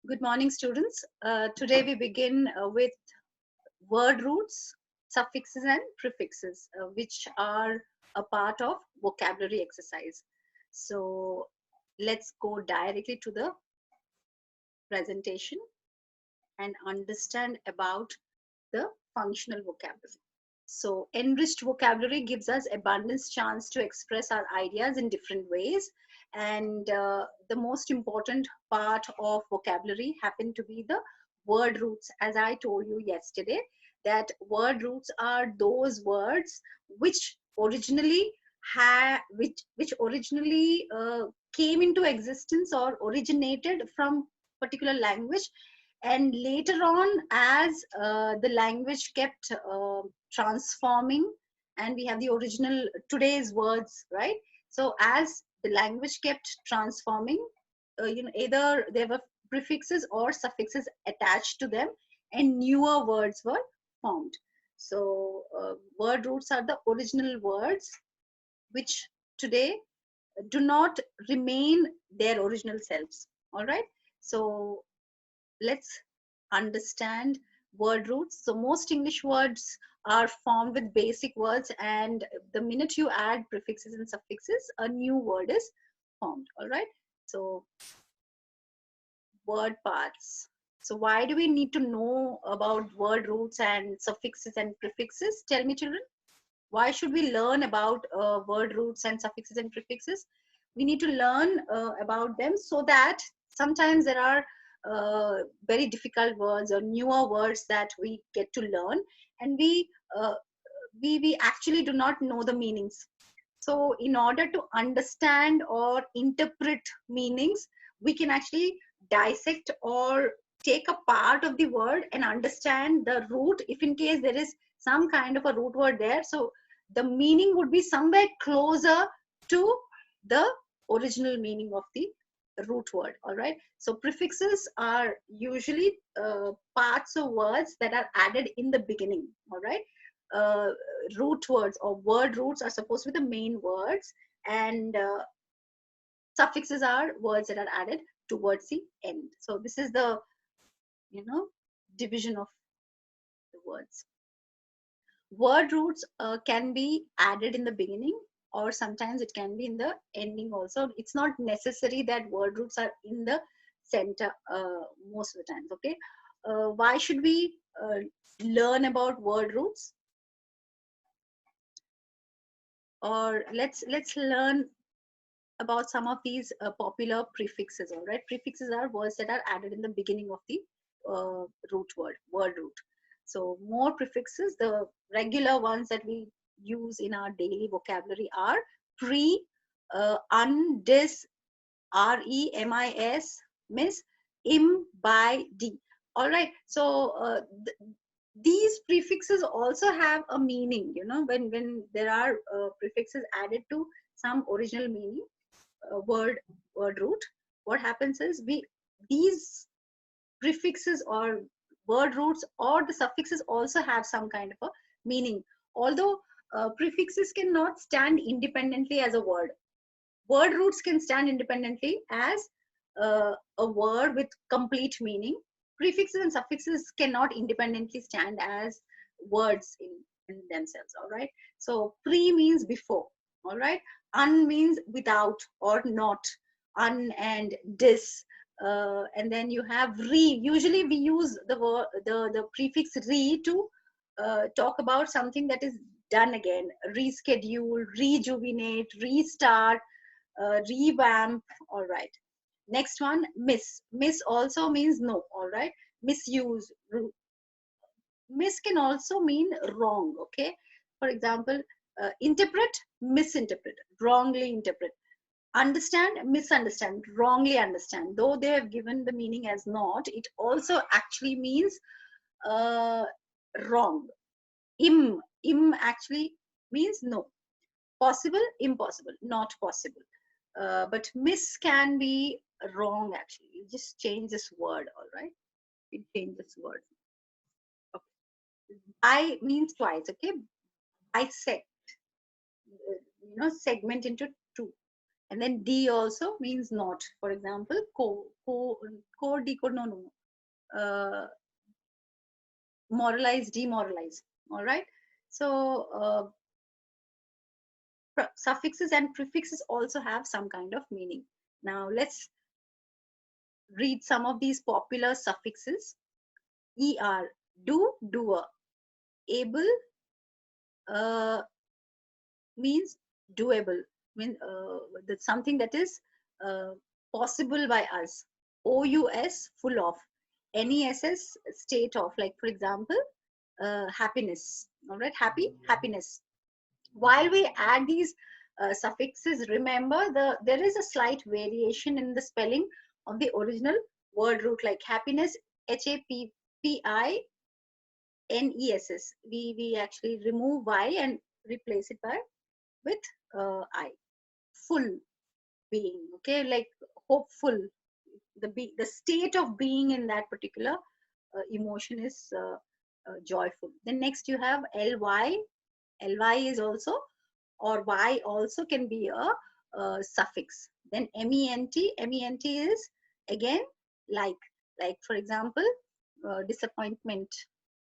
Good morning, students. Today we begin with word roots, suffixes, and prefixes, which are a part of vocabulary exercise. So let's go directly to the presentation and understand about the functional vocabulary. So enriched vocabulary gives us abundance chance to express our ideas in different ways. And the most important part of vocabulary happen to be the word roots. As I told you yesterday, that word roots are those words which originally came into existence or originated from particular language, and later on as the language kept transforming, and we have the original today's words, right? So as the language kept transforming, either there were prefixes or suffixes attached to them, and newer words were formed. So word roots are the original words which today do not remain their original selves. All right, so let's understand word roots. So most English words are formed with basic words, and the minute you add prefixes and suffixes, a new word is formed. All right. So word parts. So why do we need to know about word roots and suffixes and prefixes? Tell me, children. Why should we learn about word roots and suffixes and prefixes? We need to learn about them so that sometimes there are very difficult words or newer words that we get to learn, and uh, we actually do not know the meanings. So in order to understand or interpret meanings, we can actually dissect or take a part of the word and understand the root. If in case there is some kind of a root word there, so the meaning would be somewhere closer to the original meaning of the root word. All right, so prefixes are usually parts of words that are added in the beginning. All right, uh, root words or word roots are supposed to be the main words, and suffixes are words that are added towards the end. So this is the, you know, division of the words. Word roots can be added in the beginning, or sometimes it can be in the ending also. It's not necessary that word roots are in the center most of the times. Okay, why should we learn about word roots? Or let's learn about some of these popular prefixes. All right, prefixes are words that are added in the beginning of the root word root. So more prefixes, the regular ones that we use in our daily vocabulary are pre, un, dis, remis, miss, im, by, d. All right, so these prefixes also have a meaning. You know, when there are prefixes added to some original meaning, word root, what happens is we these prefixes or word roots or the suffixes also have some kind of a meaning. Although prefixes cannot stand independently as a word, word roots can stand independently as a word with complete meaning. Prefixes and suffixes cannot independently stand as words in themselves. All right, so pre means before. All right, un means without or not. Un and dis, and then you have re. Usually we use the prefix re to talk about something that is done again, reschedule, rejuvenate, restart, revamp. All right, next one, miss. Miss also means no. All right, misuse. Miss can also mean wrong. Okay, for example, interpret, misinterpret, wrongly interpret. Understand, misunderstand, wrongly understand. Though they have given the meaning as not, it also actually means uh, wrong. Im actually means no. Possible, impossible, not possible. But miss can be wrong actually. You just change this word. All right, you change this word. Okay. By means twice. Okay, bisect, segment into two. And then D also means not. For example, decode, no. Moralize, demoralize. All right. So suffixes and prefixes also have some kind of meaning. Now let's read some of these popular suffixes. Er, do, doer. Able uh, means doable, mean that's something that is uh, possible by us. Ous, full of. Ness, state of. Like for example, happiness. All right, happy, happiness. While we add these suffixes, remember there is a slight variation in the spelling of the original word root. Like happiness, HAPPINESS. We actually remove Y and replace it by with I. Full being, okay, like hopeful. The state of being in that particular emotion is joyful. Then next you have ly. Ly is also, or y also can be a suffix. Then ment is again like for example, disappointment.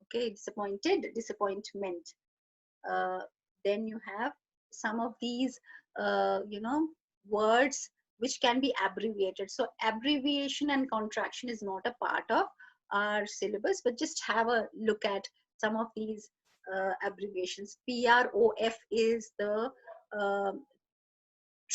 Okay, disappointed, disappointment. uh, then you have some of these words which can be abbreviated. So abbreviation and contraction is not a part of our syllabus, but just have a look at some of these abbreviations. PROF is the um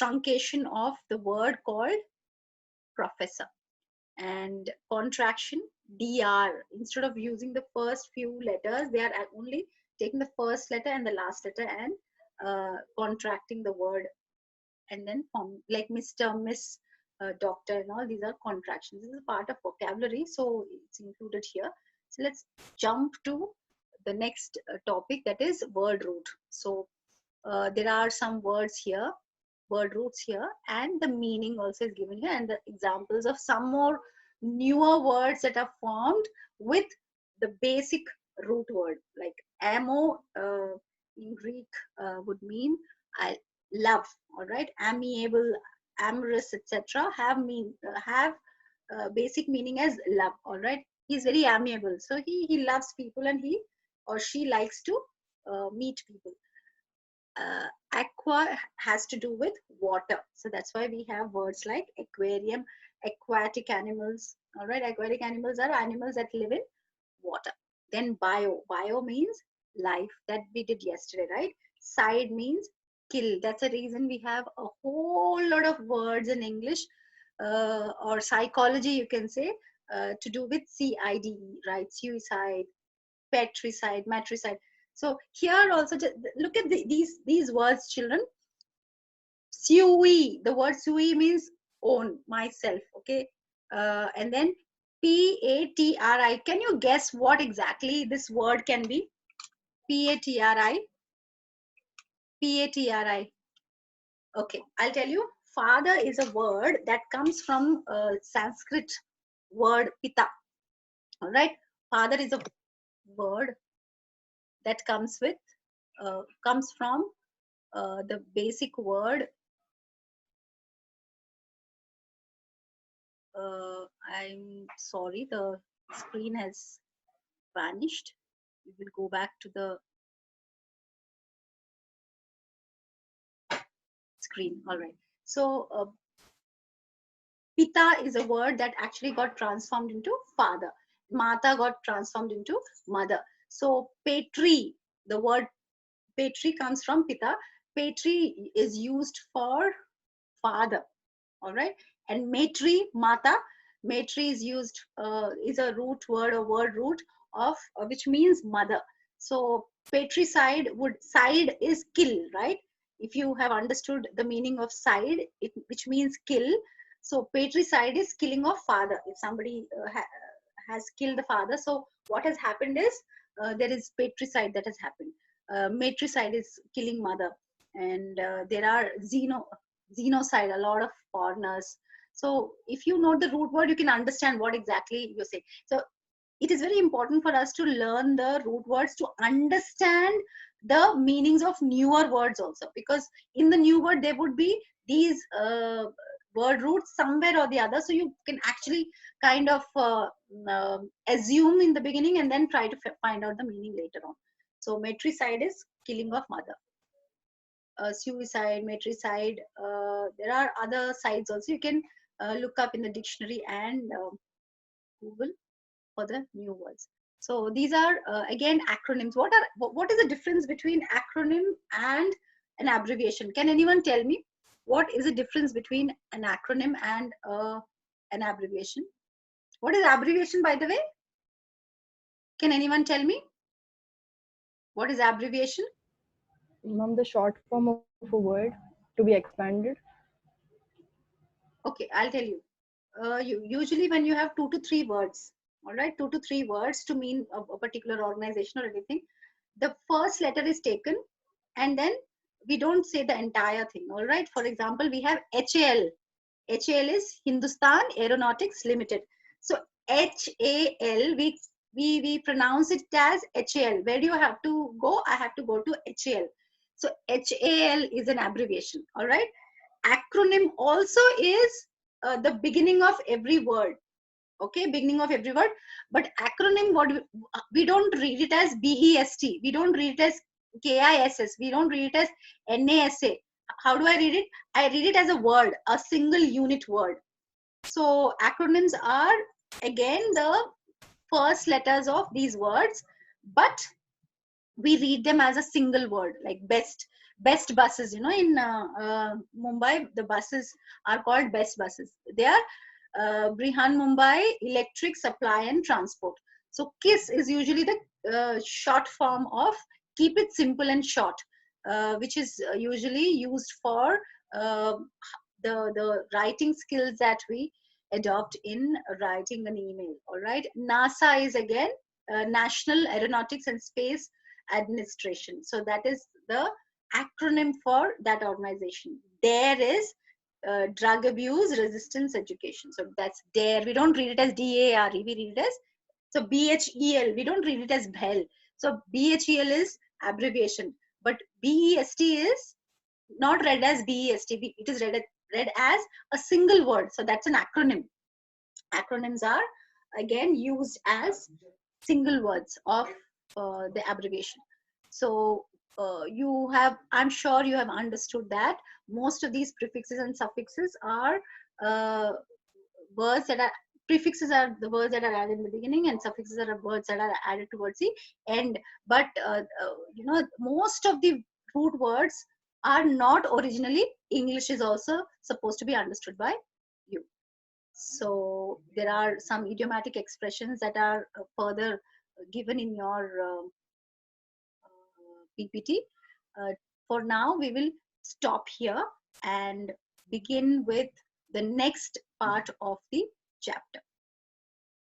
truncation of the word called professor. And contraction, dr, instead of using the first few letters, they are only taking the first letter and the last letter and contracting the word, and then form like Mr., Miss, doctor, and all these are contractions. This is a part of vocabulary, so it's included here. So let's jump to the next topic, that is word root. So there are some words here, word roots here, and the meaning also is given here, and the examples of some more newer words that are formed with the basic root word. Like amo in Greek would mean I love. All right, amiable, amorous, etc. have basic meaning as love. All right, he's very amiable, so he loves people, and he or she likes to meet people. Aqua has to do with water, so that's why we have words like aquarium, aquatic animals. All right, aquatic animals are animals that live in water. Then bio means life, that we did yesterday, right? Side means kill. That's the reason we have a whole lot of words in English or psychology, you can say, to do with CIDE, right? Suicide, patricide, matricide. So here also, just look at these words, children. Sui, the word sui means own, myself. Okay, and then patri. Can you guess what exactly this word can be? Patri, patri. Okay, I'll tell you. Father is a word that comes from Sanskrit word pita. All right, father is a word that comes from the basic word. I'm sorry, the screen has vanished. We will go back to the screen. All right. So Pita is a word that actually got transformed into father. Mata got transformed into mother. So Petri, the word Petri comes from Pita. Petri is used for father. All right. And Matri, Mata, Matri is used, is a root word, a word root of which means mother. So patricide side is kill, right? If you have understood the meaning of side, which means kill. So patricide is killing of father. If somebody has killed the father, so what has happened is there is patricide that has happened. Matricide is killing mother, and there are xenocide, a lot of foreigners. So if you know the root word, you can understand what exactly you say. So it is very important for us to learn the root words to understand the meanings of newer words also, because in the new word there would be these word roots somewhere or the other, so you can actually kind of assume in the beginning and then try to find out the meaning later on. So matricide is killing of mother. Suicide, matricide, there are other sides also. You can look up in the dictionary and Google for the new words. So these are again acronyms. What is the difference between acronym and an abbreviation? Can anyone tell me what is the difference between an acronym and an abbreviation? What is abbreviation, by the way? Can anyone tell me what is abbreviation? Ma'am, the short form of a word to be expanded. Okay, I'll tell you. Usually when you have 2 to 3 words, all right, 2 to 3 words to mean a particular organization or anything, the first letter is taken and then we don't say the entire thing. All right, for example, we have HAL. HAL is Hindustan Aeronautics Limited. So HAL, we pronounce it as HAL. Where do you have to go? I have to go to HAL. So HAL is an abbreviation. All right. Acronym also is the beginning of every word. Okay, beginning of every word. But acronym, what we don't read it as BEST. We don't read it as KISS. We don't read it as NASA. How do I read it? I read it as a word, a single unit word. So acronyms are again the first letters of these words, but we read them as a single word, like best buses. You know, in Mumbai, the buses are called best buses. They are Brihan Mumbai Electric Supply and Transport. So KISS is usually the short form of keep it simple and short, which is usually used for uh, the writing skills that we adopt in writing an email. All right. NASA is again National Aeronautics and Space Administration. So that is the acronym for that organization. There is drug abuse resistance education. So that's DARE. We don't read it as DARE. We read it as, so BHEL. We don't read it as BHEL. So BHEL is abbreviation, but BEST is not read as BEST. It is read as a single word. So that's an acronym. Acronyms are again used as single words of the abbreviation. So I'm sure you have understood that most of these prefixes and suffixes are uh, words that are, prefixes are the words that are added in the beginning and suffixes are words that are added towards the end. But most of the root words are not originally English, is also supposed to be understood by you. So there are some idiomatic expressions that are further given in your PPT. For now, we will stop here and begin with the next part of the chapter.